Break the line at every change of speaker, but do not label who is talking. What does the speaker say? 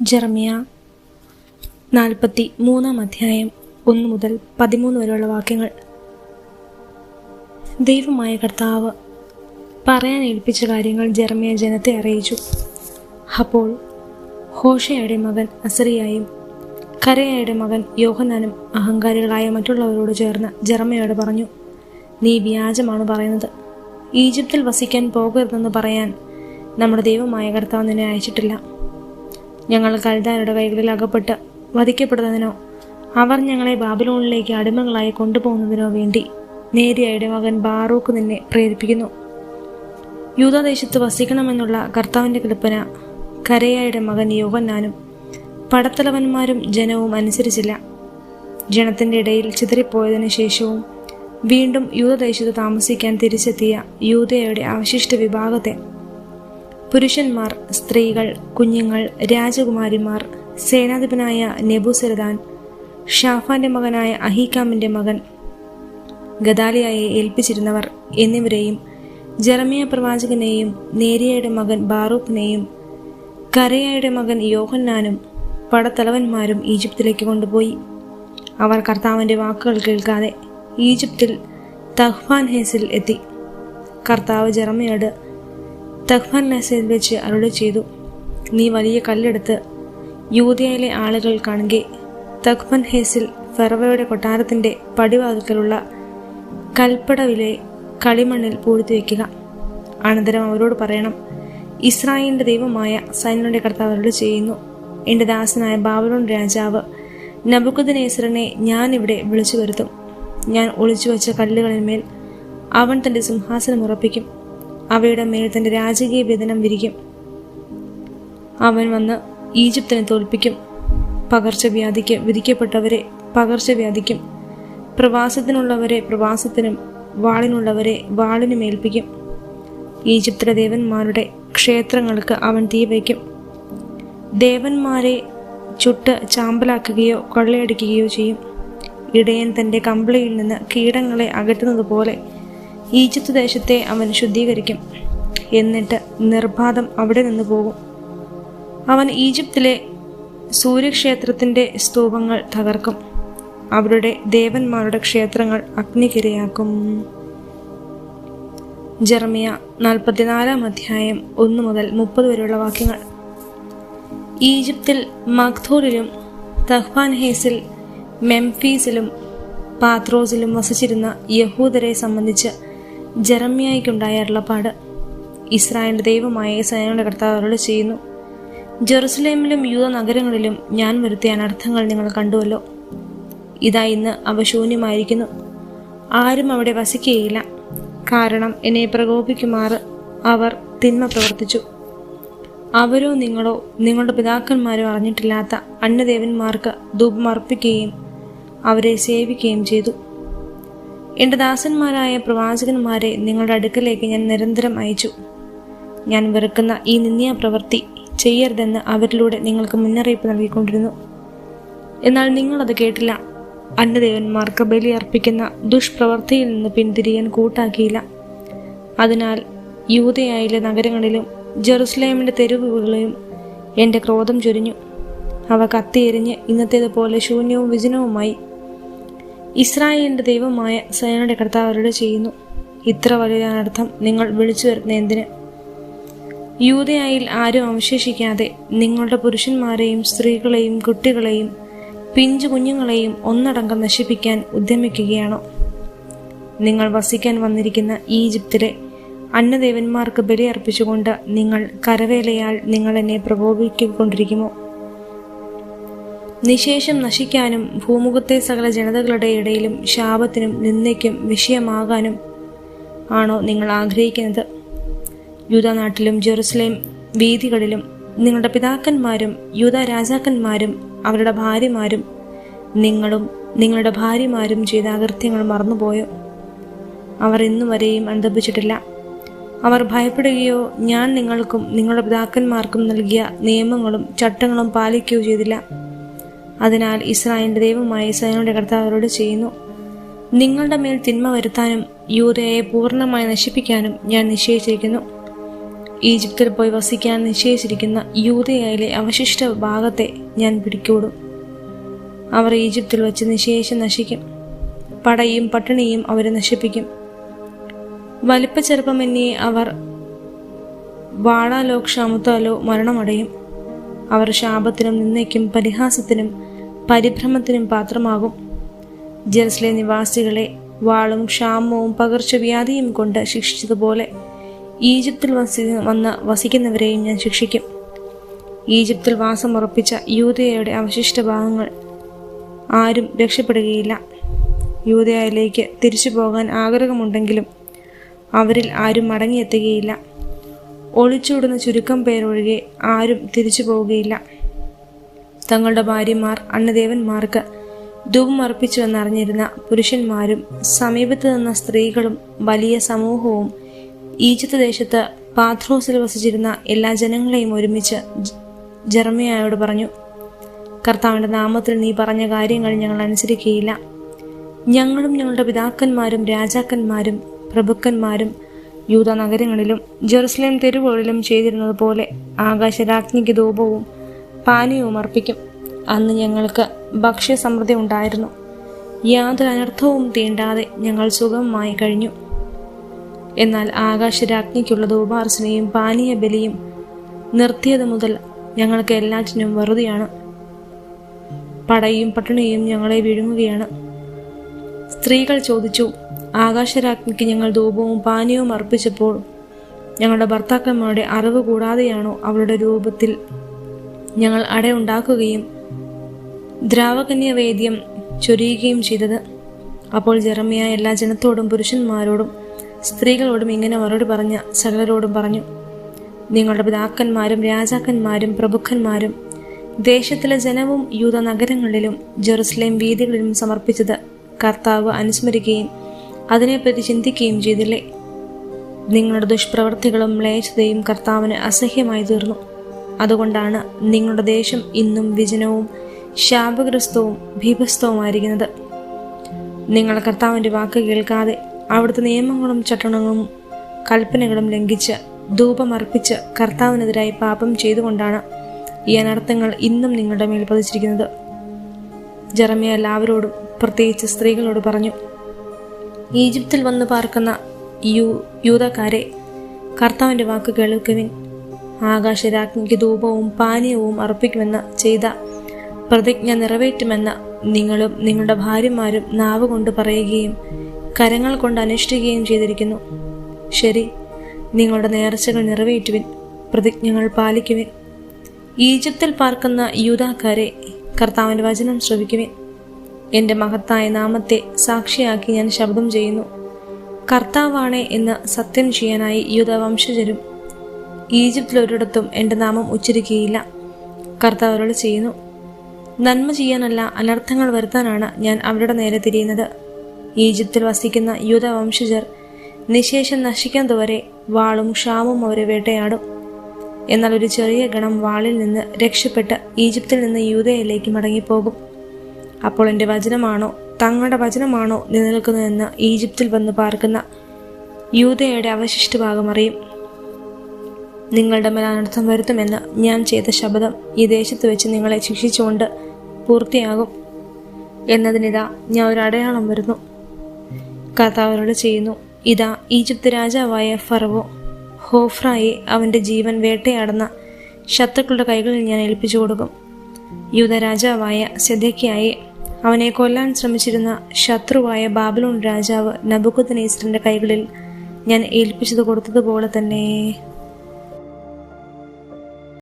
Jeremiah 43 അധ്യായം 1 മുതൽ 13 വരെയുള്ള വാക്യങ്ങൾ. ദൈവമായ കർത്താവ് പറയാൻ ഏൽപ്പിച്ച കാര്യങ്ങൾ ജെറമ്യ ജനത്തെ അറിയിച്ചു. അപ്പോൾ ഹോഷേയയുടെ മകൻ അസറിയായും കരേയയുടെ മകൻ യോഹന്നാനും അഹങ്കാരികളായ മറ്റുള്ളവരോട് ചേർന്ന് ജെറമ്യയോട് പറഞ്ഞു, നീ വ്യാജമാണ് പറയുന്നത്. ഈജിപ്തിൽ വസിക്കാൻ പോകരുതെന്ന് പറയാൻ നമ്മുടെ ദൈവമായ കർത്താവ് നിന്നെ അയച്ചിട്ടില്ല. ഞങ്ങൾ കൽദായരുടെ കൈകളിൽ അകപ്പെട്ട് വധിക്കപ്പെടുന്നതിനോ അവർ ഞങ്ങളെ ബാബിലോണിലേക്ക് അടിമകളായി കൊണ്ടുപോകുന്നതിനോ വേണ്ടി നേരിയയുടെ മകൻ ബാറൂക്ക് നിന്നെ പ്രേരിപ്പിക്കുന്നു. യൂദാദേശത്ത് വസിക്കണമെന്നുള്ള കർത്താവിൻ്റെ കൽപ്പന കരേയയുടെ മകൻ യോഹന്നാനും പടത്തലവന്മാരും ജനവും അനുസരിച്ചില്ല. ജനത്തിൻ്റെ ഇടയിൽ ചിതറിപ്പോയതിനു ശേഷവും വീണ്ടും യൂദാദേശത്ത് താമസിക്കാൻ തിരിച്ചെത്തിയ യൂദയുടെ അവശിഷ്ട വിഭാഗത്തെ, പുരുഷന്മാർ, സ്ത്രീകൾ, കുഞ്ഞുങ്ങൾ, രാജകുമാരിമാർ, സേനാധിപനായ നെബൂസരദാൻ, ഷാഫാന്റെ മകനായ അഹീക്കാമിന്റെ മകൻ ഗദാലിയായെ ഏൽപ്പിച്ചിരുന്നവർ എന്നിവരെയും ജെറമ്യ പ്രവാചകനെയും നേരിയയുടെ മകൻ ബാറൂക്കിനെയും കരേയയുടെ മകൻ യോഹന്നാനും പടത്തലവന്മാരും ഈജിപ്തിലേക്ക് കൊണ്ടുപോയി. അവർ കർത്താവിൻ്റെ വാക്കുകൾ കേൾക്കാതെ ഈജിപ്തിൽ തഹ്പാൻഹേസിൽ എത്തി. കർത്താവ് ജെറമ്യയോട് തഹ്പാൻഹേസിൽ വെച്ച് അരുളി ചെയ്തു, നീ വലിയ കല്ലെടുത്ത് യൂദയയിലെ ആളുകൾ കാണുകെ തഹ്പാൻഹേസിൽ ഫറവോയുടെ കൊട്ടാരത്തിൻ്റെ പടിവാതിൽക്കലുള്ള കൽപ്പടവിലെ കളിമണ്ണിൽ പൂഴ്ത്തി വയ്ക്കുക. അനന്തരം അവരോട് പറയണം, ഇസ്രായേലിൻ്റെ ദൈവമായ സൈന്യങ്ങളുടെ കർത്താവ് അരുളി ചെയ്യുന്നു, എൻ്റെ ദാസനായ ബാബിലോൺ രാജാവ് നബൂഖദ്നേസറിനെ ഞാൻ ഇവിടെ വിളിച്ചു വരുത്തും. ഞാൻ ഒളിച്ചു വച്ച കല്ലുകളിന്മേൽ അവൻ തൻ്റെ സിംഹാസനം ഉറപ്പിക്കും. അവയുടെ മേൽ തൻ്റെ രാജകീയ വേദനം വിരിക്കും. അവൻ വന്ന് ഈജിപ്തിനെ തോൽപ്പിക്കും. പകർച്ചവ്യാധിക്ക് വിധിക്കപ്പെട്ടവരെ പകർച്ചവ്യാധിക്കും, പ്രവാസത്തിനുള്ളവരെ പ്രവാസത്തിനും വാളിനുള്ളവരെ വാളിനും ഏൽപ്പിക്കും. ഈജിപ്തിലെ ദേവന്മാരുടെ ക്ഷേത്രങ്ങൾക്ക് അവൻ തീ വയ്ക്കും. ദേവന്മാരെ ചുട്ട് ചാമ്പലാക്കുകയോ കൊള്ളയടിക്കുകയോ ചെയ്യും. ഇടയൻ തൻ്റെ കമ്പിളിയിൽ നിന്ന് കീടങ്ങളെ അകറ്റുന്നത് പോലെ ഈജിപ്ത് ദേശത്തെ അവൻ ശുദ്ധീകരിക്കും. എന്നിട്ട് നിർബാധം അവിടെ നിന്ന് പോകും. അവൻ ഈജിപ്തിലെ സൂര്യക്ഷേത്രത്തിൻ്റെ സ്തൂപങ്ങൾ തകർക്കും. അവരുടെ ദേവന്മാരുടെ ക്ഷേത്രങ്ങൾ അഗ്നിക്കിരയാക്കും. ജെറമ്യ 44 അധ്യായം 1 മുതൽ 30 വരെയുള്ള വാക്യങ്ങൾ. ഈജിപ്തിൽ മഗ്ദോലിലും തഹ്പാൻഹേസിൽ മെംഫീസിലും പാത്രോസിലും വസിച്ചിരുന്ന യഹൂദരെ സംബന്ധിച്ച് ജെറമ്യായ്ക്കുണ്ടായ അരുളപ്പാട്. ഇസ്രായേലിന്റെ ദൈവമായ സൈന്യങ്ങളുടെ കർത്താവ് അരുളി ചെയ്യുന്നു, ജെറുസലേമിലും യൂദ നഗരങ്ങളിലും ഞാൻ വരുത്തിയ അനർത്ഥങ്ങൾ നിങ്ങൾ കണ്ടുവല്ലോ. ഇതാ ഇന്ന് അവ ശൂന്യമായിരിക്കുന്നു, ആരും അവിടെ വസിക്കുകയില്ല. കാരണം എന്നെ പ്രകോപിക്കുമാറ് അവർ തിന്മ പ്രവർത്തിച്ചു. അവരോ നിങ്ങളോ നിങ്ങളുടെ പിതാക്കന്മാരോ അറിഞ്ഞിട്ടില്ലാത്ത അന്യദേവന്മാർക്ക് ധൂപമർപ്പിക്കുകയും അവരെ സേവിക്കുകയും ചെയ്തു. എൻ്റെ ദാസന്മാരായ പ്രവാചകന്മാരെ നിങ്ങളുടെ അടുക്കലേക്ക് ഞാൻ നിരന്തരം അയച്ചു. ഞാൻ വെറുക്കുന്ന ഈ നിന്ദ്യ പ്രവൃത്തി ചെയ്യരുതെന്ന് അവരിലൂടെ നിങ്ങൾക്ക് മുന്നറിയിപ്പ് നൽകിക്കൊണ്ടിരുന്നു. എന്നാൽ നിങ്ങളത് കേട്ടില്ല. അന്യദേവന്മാർക്ക് ബലി അർപ്പിക്കുന്ന ദുഷ്പ്രവൃത്തിയിൽ നിന്ന് പിന്തിരിയാൻ കൂട്ടാക്കിയില്ല. അതിനാൽ യൂദയായിലെ നഗരങ്ങളിലും ജെറുസലേമിൻ്റെ തെരുവുകളിലും എൻ്റെ ക്രോധം ചൊരിഞ്ഞു. അവ കത്തിയെരിഞ്ഞ് ഇന്നത്തേതുപോലെ ശൂന്യവും വിജനവുമായി. ഇസ്രായേലിൻ്റെ ദൈവമായ സൈന്യങ്ങളുടെ കർത്താവ് അരുളി ചെയ്യുന്നു, ഇത്ര വലിയ അനർത്ഥം നിങ്ങൾ വിളിച്ചു വരുന്ന എന്തിന്? യൂദയായിൽ ആരും അവശേഷിക്കാതെ നിങ്ങളുടെ പുരുഷന്മാരെയും സ്ത്രീകളെയും കുട്ടികളെയും പിഞ്ചു കുഞ്ഞുങ്ങളെയും ഒന്നടങ്കം നശിപ്പിക്കാൻ ഉദ്യമിക്കുകയാണോ? നിങ്ങൾ വസിക്കാൻ വന്നിരിക്കുന്ന ഈജിപ്തിലെ അന്യദേവന്മാർക്ക് ബലി അർപ്പിച്ചുകൊണ്ട് നിങ്ങൾ കരവേലയാൽ നിങ്ങൾ എന്നെ പ്രകോപിക്കൊണ്ടിരിക്കുമോ? നിശേഷം നശിക്കാനും ഭൂമുഖത്തെ സകല ജനതകളുടെ ഇടയിലും ശാപത്തിനും നിന്ദയ്ക്കും വിഷയമാകാനും ആണോ നിങ്ങൾ ആഗ്രഹിക്കുന്നത്? യൂദാ നാട്ടിലും ജെറുസലേം വീഥികളിലും നിങ്ങളുടെ പിതാക്കന്മാരും യൂദാ രാജാക്കന്മാരും അവരുടെ ഭാര്യമാരും നിങ്ങളും നിങ്ങളുടെ ഭാര്യമാരും ചെയ്ത അകൃത്യങ്ങൾ മറന്നുപോയോ? അവർ ഇന്നുവരെയും അനുതപിച്ചിട്ടില്ല. അവർ ഭയപ്പെടുകയോ ഞാൻ നിങ്ങൾക്കും നിങ്ങളുടെ പിതാക്കന്മാർക്കും നൽകിയ നിയമങ്ങളും ചട്ടങ്ങളും പാലിക്കുകയോ ചെയ്തില്ല. അതിനാൽ ഇസ്രായേലിന്റെ ദൈവമായ സൈന്യങ്ങളുടെ കർത്താവ് അരുളി ചെയ്യുന്നു, നിങ്ങളുടെ മേൽ തിന്മ വരുത്താനും യൂദയെ പൂർണ്ണമായി നശിപ്പിക്കാനും ഞാൻ നിശ്ചയിച്ചിരിക്കുന്നു. ഈജിപ്തിൽ പോയി വസിക്കാൻ നിശ്ചയിച്ചിരിക്കുന്ന യൂദയായിലെ അവശിഷ്ട ഭാഗത്തെ ഞാൻ പിടികൂടും. അവർ ഈജിപ്തിൽ വച്ച് നിശേഷം നശിക്കും. പടയും പട്ടിണിയും അവരെ നശിപ്പിക്കും. വലിപ്പച്ചെറുപ്പമെന്നേ അവർ വാളാലോ ക്ഷാമത്താലോ മരണമടയും. അവർ ശാപത്തിനും നിന്ദയ്ക്കും പരിഹാസത്തിനും പരിഭ്രമത്തിനും പാത്രമാകും. ജെറുസലേം നിവാസികളെ വാളും ക്ഷാമവും പകർച്ചവ്യാധിയും കൊണ്ട് ശിക്ഷിച്ചതുപോലെ ഈജിപ്തിൽ വന്ന് വസിക്കുന്നവരെയും ഞാൻ ശിക്ഷിക്കും. ഈജിപ്തിൽ വാസമുറപ്പിച്ച യൂദയയുടെ അവശിഷ്ട ഭാഗങ്ങൾ ആരും രക്ഷപ്പെടുകയില്ല. യൂദയയിലേക്ക് തിരിച്ചു പോകാൻ ആഗ്രഹമുണ്ടെങ്കിലും അവരിൽ ആരും മടങ്ങിയെത്തുകയില്ല. ഒളിച്ചോടുന്ന ചുരുക്കം പേരൊഴികെ ആരും തിരിച്ചു പോവുകയില്ല. തങ്ങളുടെ ഭാര്യമാർ അന്യദേവന്മാർക്ക് ധൂപം അർപ്പിച്ചുവെന്നറിഞ്ഞിരുന്ന പുരുഷന്മാരും സമീപത്ത് നിന്ന സ്ത്രീകളും വലിയ സമൂഹവും ഈജിപ്ത് ദേശത്ത് പാത്രോസിൽ വസിച്ചിരുന്ന എല്ലാ ജനങ്ങളെയും ഒരുമിച്ച് ജെറമ്യായോട് പറഞ്ഞു, കർത്താവിൻ്റെ നാമത്തിൽ നീ പറഞ്ഞ കാര്യങ്ങൾ ഞങ്ങൾ അനുസരിക്കുകയില്ല. ഞങ്ങളും ഞങ്ങളുടെ പിതാക്കന്മാരും രാജാക്കന്മാരും പ്രഭുക്കന്മാരും യൂദ നഗരങ്ങളിലും ജെറുസലേം തെരുവുകളിലും ചെയ്തിരുന്നത് പോലെ ആകാശരാജ്ഞിക്ക് ധൂപവും പാനീയവും അർപ്പിക്കും. അന്ന് ഞങ്ങൾക്ക് ഭക്ഷ്യസമൃദ്ധി ഉണ്ടായിരുന്നു. യാതൊരു അനർത്ഥവും തീണ്ടാതെ ഞങ്ങൾ സുഖമായി കഴിഞ്ഞു. എന്നാൽ ആകാശരാജ്ഞിക്കുള്ള ധൂപാർച്ചനയും പാനീയ ബലിയും നിർത്തിയത് മുതൽ ഞങ്ങൾക്ക് എല്ലാറ്റിനും വെറുതെയാണ്. പടയും പട്ടിണിയും ഞങ്ങളെ വിഴുങ്ങുകയാണ്. സ്ത്രീകൾ ചോദിച്ചു, ആകാശരാജ്ഞിക്ക് ഞങ്ങൾ ധൂപവും പാനീയവും അർപ്പിച്ചപ്പോൾ ഞങ്ങളുടെ ഭർത്താക്കന്മാരുടെ അറിവ് കൂടാതെയാണോ അവളുടെ രൂപത്തിൽ ഞങ്ങൾ അടയുണ്ടാക്കുകയും ദ്രാവകന്യവേദ്യം ചൊരിയുകയും ചെയ്തത്? അപ്പോൾ ജെറമ്യാ എല്ലാ ജനത്തോടും പുരുഷന്മാരോടും സ്ത്രീകളോടും ഇങ്ങനെ മറുപടി പറഞ്ഞ സകലരോടും പറഞ്ഞു, നിങ്ങളുടെ പിതാക്കന്മാരും രാജാക്കന്മാരും പ്രഭുക്കന്മാരും ദേശത്തിലെ ജനവും യൂദ നഗരങ്ങളിലും ജെറുസലേം വീഥികളിലും സമർപ്പിച്ചത് കർത്താവ് അനുസ്മരിക്കുകയും അതിനെപ്പറ്റി ചിന്തിക്കുകയും ചെയ്തില്ലേ? നിങ്ങളുടെ ദുഷ്പ്രവർത്തികളും മ്ലേച്ഛതയും കർത്താവിന് അസഹ്യമായി തീർന്നു. അതുകൊണ്ടാണ് നിങ്ങളുടെ ദേശം ഇന്നും വിജനവും ശാപഗ്രസ്തവും ഭീഭസ്തവുമായിരിക്കുന്നത്. നിങ്ങൾ കർത്താവിൻ്റെ വാക്ക് കേൾക്കാതെ അവിടുത്തെ നിയമങ്ങളും ചട്ടണങ്ങളും കൽപ്പനകളും ലംഘിച്ച് ധൂപമർപ്പിച്ച് കർത്താവിനെതിരായി പാപം ചെയ്തുകൊണ്ടാണ് ഈ അനർത്ഥങ്ങൾ ഇന്നും നിങ്ങളുടെ മേൽ പതിച്ചിരിക്കുന്നത്. ജെറമ്യാ എല്ലാവരോടും പ്രത്യേകിച്ച് സ്ത്രീകളോട് പറഞ്ഞു, ഈജിപ്തിൽ വന്ന് പാർക്കുന്ന യൂദക്കാരെ, കർത്താവിൻ്റെ വാക്ക് കേൾക്കുവിൻ. ആകാശരാജ്ഞിക്ക് ധൂപവും പാനീയവും അർപ്പിക്കുമെന്ന് ചെയ്ത പ്രതിജ്ഞ നിറവേറ്റുമെന്ന് നിങ്ങളും നിങ്ങളുടെ ഭാര്യമാരും നാവ് കൊണ്ട് പറയുകയും കരങ്ങൾ കൊണ്ട് അനുഷ്ഠിക്കുകയും ചെയ്തിരിക്കുന്നു. ശരി, നിങ്ങളുടെ നേർച്ചകൾ നിറവേറ്റുവിൻ, പ്രതിജ്ഞകൾ പാലിക്കുവിൻ. ഈജിപ്തിൽ പാർക്കുന്ന യൂദക്കാരെ, കർത്താവിൻ്റെ വചനം ശ്രവിക്കുവിൻ. എൻ്റെ മഹത്തായ നാമത്തെ സാക്ഷിയാക്കി ഞാൻ ശബ്ദം ചെയ്യുന്നു. കർത്താവാണേ എന്ന് സത്യം ചെയ്യാനായി യൂദ വംശജരും ഈജിപ്തിലൊരിടത്തും എൻ്റെ നാമം ഉച്ചരിക്കുകയില്ല. കർത്താവ് അരുളി ചെയ്യുന്നു, നന്മ ചെയ്യാനല്ല അനർത്ഥങ്ങൾ വരുത്താനാണ് ഞാൻ അവരുടെ നേരെ തിരിയുന്നത്. ഈജിപ്തിൽ വസിക്കുന്ന യൂദ വംശജർ നിശേഷം നശിക്കുന്നതുവരെ വാളും ക്ഷാമവും അവരെ വേട്ടയാടും. എന്നാൽ ഒരു ചെറിയ ഗണം വാളിൽ നിന്ന് രക്ഷപ്പെട്ട് ഈജിപ്തിൽ നിന്ന് യൂദയിലേക്ക് മടങ്ങിപ്പോകും. അപ്പോൾ എൻ്റെ വചനമാണോ തങ്ങളുടെ വചനമാണോ നിലനിൽക്കുന്നതെന്ന് ഈജിപ്തിൽ വന്ന് പാർക്കുന്ന യൂദയുടെ അവശിഷ്ട ഭാഗം അറിയും. നിങ്ങളുടെ മേൽ അനർത്ഥം വരുത്തുമെന്ന് ഞാൻ ചെയ്ത ശപഥം ഈ ദേശത്ത് വെച്ച് നിങ്ങളെ ശിക്ഷിച്ചുകൊണ്ട് പൂർത്തിയാകും എന്നതിനിതാ ഞാൻ ഒരു അടയാളം വരുന്നു. കർത്താവ് ചെയ്യുന്നു, ഇതാ ഈജിപ്ത് രാജാവായ ഫറവോ ഹോഫ്രായെ അവൻ്റെ ജീവൻ വേട്ടയാടുന്ന ശത്രുക്കളുടെ കൈകളിൽ ഞാൻ ഏൽപ്പിച്ചു കൊടുക്കും. യൂദ രാജാവായ സെദെക്കിയായെ അവനെ കൊല്ലാൻ ശ്രമിച്ചിരുന്ന ശത്രുവായ ബാബിലോൺ രാജാവ് നബൂഖദ്നേസറിന്റെ കൈകളിൽ ഞാൻ ഏൽപ്പിച്ചത് കൊടുത്തതുപോലെ തന്നെ